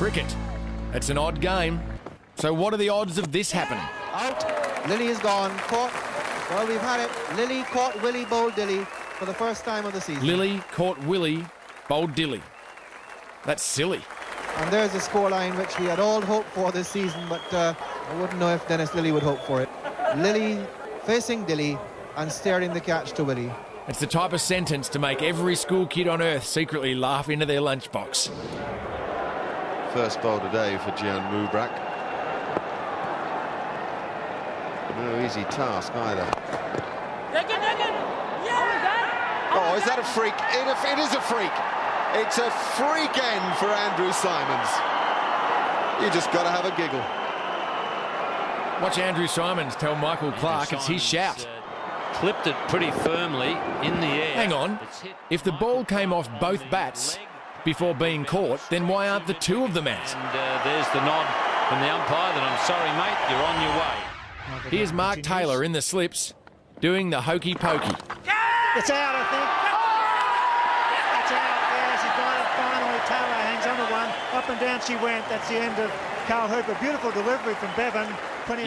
cricket. It's an odd game. So what are the odds of this happening? Out. Lily is gone. Caught. Well, we've had it. Lily caught Willie, bowled Dilly for the first time of the season. Lily caught Willie, bowled Dilly. That's silly. And there's a scoreline which we had all hoped for this season, but I wouldn't know if Dennis Lilly would hope for it. Lily facing Dilly and steering the catch to Willie. It's the type of sentence to make every school kid on earth secretly laugh into their lunchbox. First bowl today for Gian Mubrak. No easy task either. Oh, is that a freak? It is a freak. It's a freak end for Andrew Simons. You just got to have a giggle. Watch Andrew Simons tell Michael Clark it's his shout. Clipped it pretty firmly in the air. Hang on. If the ball came off both bats before being caught, then why aren't the two of them out? And there's the nod from the umpire that I'm sorry, mate, you're on your way. Here's Mark Taylor in the slips doing the hokey pokey. It's out, I think. It's out, yes, he's got it finally. Taylor hangs on to one. Up and down she went. That's the end of Carl Hooper. Beautiful delivery from Bevan.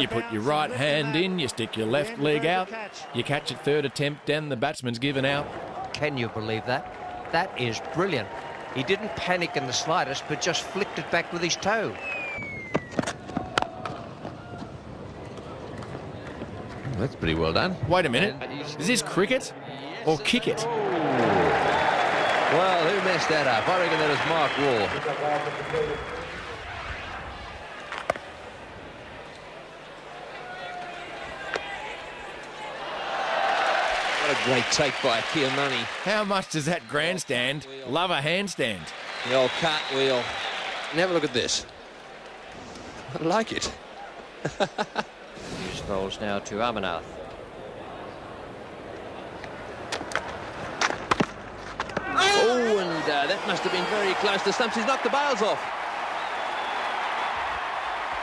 You put your right hand in, you stick your left leg out, you catch it third attempt, and the batsman's given out. Can you believe that? That is brilliant. He didn't panic in the slightest, but just flicked it back with his toe. That's pretty well done. Wait a minute. Is this cricket or kick it? Well, who messed that up? I reckon that was Mark Wall. What a great take by Kiyomani. How much does that grandstand love a handstand? The old cartwheel. And have a look at this. I like it. Hughes bowls now to Amarnath. Oh, and that must have been very close to stumps. He's knocked the bails off.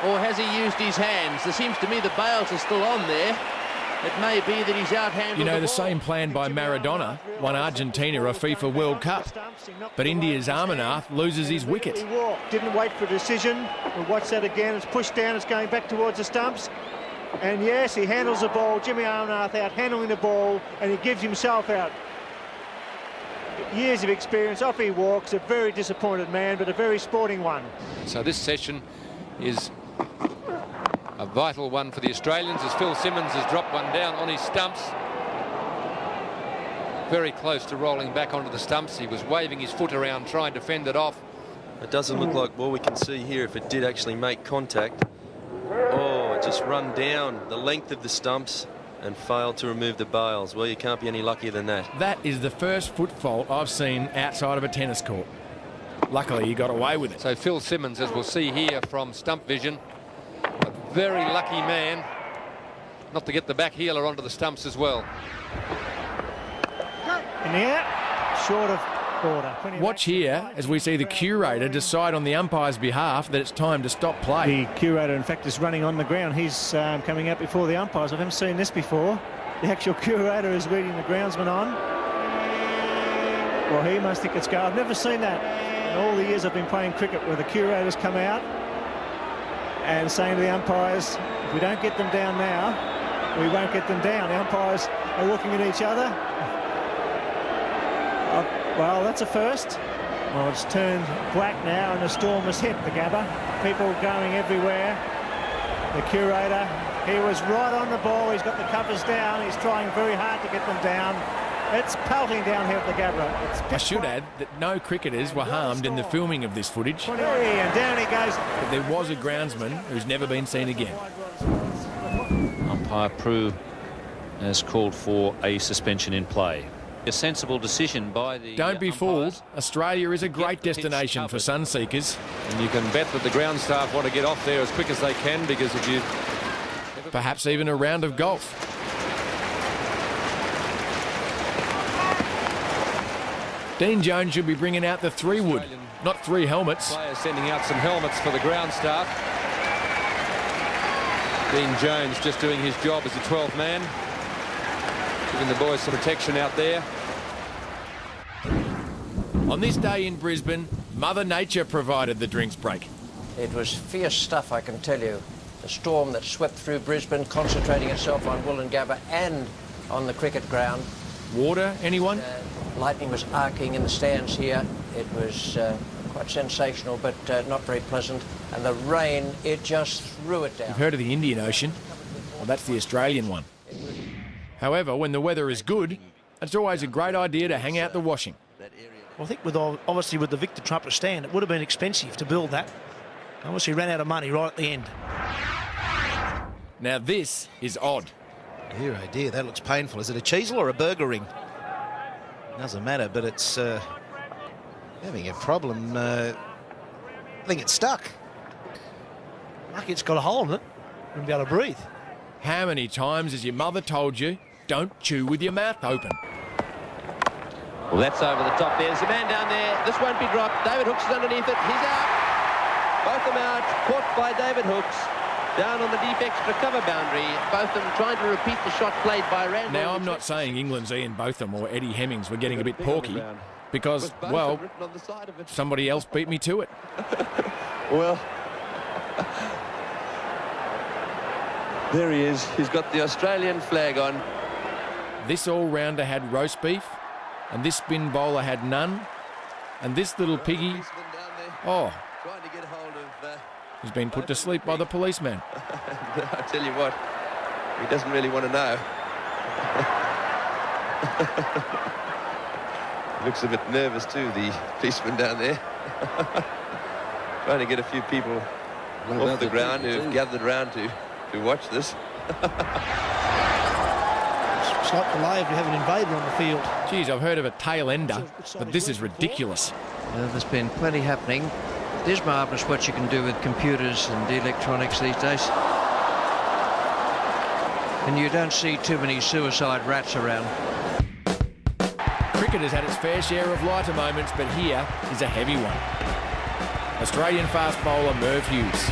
Or has he used his hands? There seems to me the bails are still on there. It may be that he's out-handled. You know, the ball. same plan by Maradona won Argentina a FIFA World Cup. But India's Amarnath loses his wicket. He walked, didn't wait for a decision. We'll watch that again. It's pushed down, it's going back towards the stumps. And yes, he handles the ball. Jimmy Amarnath out handling the ball, and he gives himself out. Years of experience, off he walks. A very disappointed man, but a very sporting one. So this session is a vital one for the Australians as Phil Simmons has dropped one down on his stumps. Very close to rolling back onto the stumps. He was waving his foot around trying to fend it off. It doesn't look like, well, we can see here if it did actually make contact. Oh, it just run down the length of the stumps and failed to remove the bails. Well, you can't be any luckier than that. That is the first foot fault I've seen outside of a tennis court. Luckily, he got away with it. So Phil Simmons, as we'll see here from stump vision, a very lucky man not to get the back heeler onto the stumps as well. In the air, short of border. Watch here as we see the curator decide on the umpire's behalf that it's time to stop play. The curator, in fact, is running on the ground. He's coming out before the umpires. I haven't seen this before. The actual curator is leading the groundsman on. Well, he must think it's go. I've never seen that in all the years I've been playing cricket, where the curators come out and saying to the umpires, if we don't get them down now, we won't get them down. The umpires are looking at each other. Well, that's a first. Well, it's turned black now and the storm has hit the Gabba. People going everywhere. The curator, he was right on the ball. He's got the covers down. He's trying very hard to get them down. It's pelting down here at the Gabba. I should add that no cricketers were harmed in the filming of this footage. And down he goes. But there was a groundsman who's never been seen again. Umpire Prue has called for a suspension in play. A sensible decision by the Don't be fooled. Australia is a great destination for sun seekers. And you can bet that the ground staff want to get off there as quick as they can, because if you... Perhaps even a round of golf. Dean Jones should be bringing out the 3-wood, not 3 helmets. Players sending out some helmets for the ground staff. Dean Jones just doing his job as a 12th man, giving the boys some protection out there. On this day in Brisbane, Mother Nature provided the drinks break. It was fierce stuff, I can tell you. The storm that swept through Brisbane, concentrating itself on Wollongabba and on the cricket ground. Water, anyone? Lightning was arcing in the stands here. It was quite sensational, but not very pleasant. And the rain, it just threw it down. You've heard of the Indian Ocean? Well, that's the Australian one. However, when the weather is good, it's always a great idea to hang out the washing. Well, I think obviously with the Victor Trumpet stand, it would have been expensive to build that. Obviously ran out of money right at the end. Now this is odd. Dear, oh dear, that looks painful. Is it a cheesel or a burger ring? Doesn't matter, but it's having a problem. I think it's stuck. Lucky it's got a hole in it. Wouldn't be able to breathe. How many times has your mother told you, don't chew with your mouth open? Well, that's over the top. There's a man down there. This won't be dropped. David Hooks is underneath it. He's out. Both of them out. Caught by David Hooks. Down on the deep extra cover boundary. Both of them trying to repeat the shot played by Randall. Now, I'm not saying England's Ian Botham or Eddie Hemmings were getting a bit porky because, well, somebody else beat me to it. Well, there he is. He's got the Australian flag on. This all-rounder had roast beef, and this spin bowler had none, and this little piggy, oh, he's been put to sleep by the policeman. I tell you what, he doesn't really want to know. Looks a bit nervous too, the policeman down there. Trying to get a few people off the ground who've gathered around to watch this. It's like delay if you have an invader on the field. Geez, I've heard of a tail ender, but this is ridiculous. There's been plenty happening. It is marvellous what you can do with computers and electronics these days. And you don't see too many suicide rats around. Cricket has had its fair share of lighter moments, but here is a heavy one. Australian fast bowler Merv Hughes.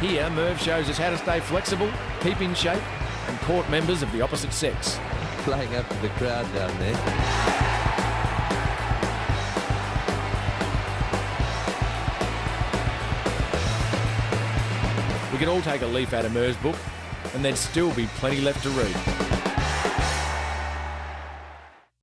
Here, Merv shows us how to stay flexible, keep in shape, and court members of the opposite sex. Playing up to the crowd down there. We could all take a leaf out of Merv's book, and there'd still be plenty left to read.